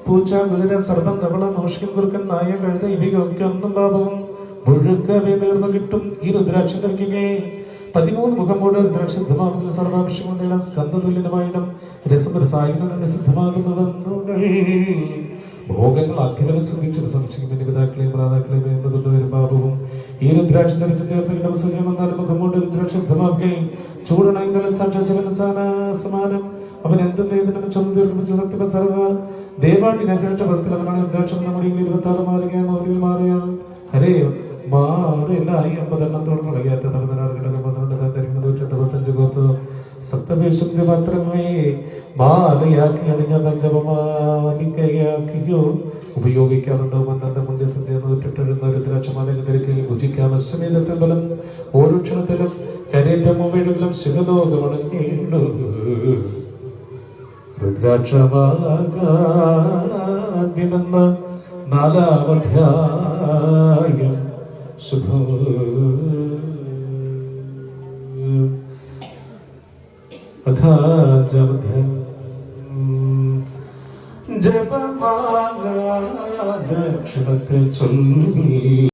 പൂച്ച കുതിര സർപ്പം തവള മോഷ്കം കുറുക്കൻ നായ കഴുത ഇവയൊക്കെ ഒന്നും പാപവും മുഴുക്കവേ നേർന്നു കിട്ടും ഈ രുദ്രാക്ഷം ധരിക്കുകയെ 13 മുഖമ്പോട് രുദ്രാക്ഷമാകുന്ന സർവാഭിഷേകം നേടാൻ സ്കന്ധതുല്യമായിടം രസപരസായുധങ്ങൾ സിദ്ധമാകുന്നവന്നുകൾ ഭോഗങ്ങൾ അഖിലം ശ്രദ്ധിച്ച് വിസർജിക്കുന്ന പിതാക്കളെയും പ്രാതാക്കളെയും എന്ന് കൊണ്ടുവരും പാപവും ഈ രുദ്രാക്ഷം ധരിച്ച് തീർത്തും സൂര്യം വന്നാലും മുഖമ്പോട് രുദ്രാക്ഷമാക്കുകയും ചൂടണൈന്തല സാക്ഷാത്സമാനം അവൻ എന്തും വേദനം ചൊന്നു സത്യ സർവ ദേവാണ്ടിനെ ശ്രേഷ്ഠപദത്തിൽ അവനാണ് രുദ്രാക്ഷം നമ്മുടെ 26 മാറുകയും അവരിൽ മാറിയ ഹരേ മാറില്ലായി 50 മുടങ്ങിയാത്ത സപ്തവേഷം മാത്രമേ മാലയാക്കി അണിഞ്ഞ ജപമാലിക്കയാക്കിയോ ഉപയോഗിക്കാറുണ്ടോ മന്നന്റെ മുന്നിൽ സന്ധ്യ 108 രുദ്രാക്ഷമാലകൾ ധരിക്കൽ ഭുജിക്കാം അശ്വമേധത്തിൽ ബലം ഓരോ ക്ഷണത്തിലും കരേറ്റം മൊബൈലുകളും ശിവലോകമണഞ്ഞേണ്ടു രുദ്രാക്ഷമാകാമെന്ന 4-ാം ശുഭം ജപമാല ചൊല്ലി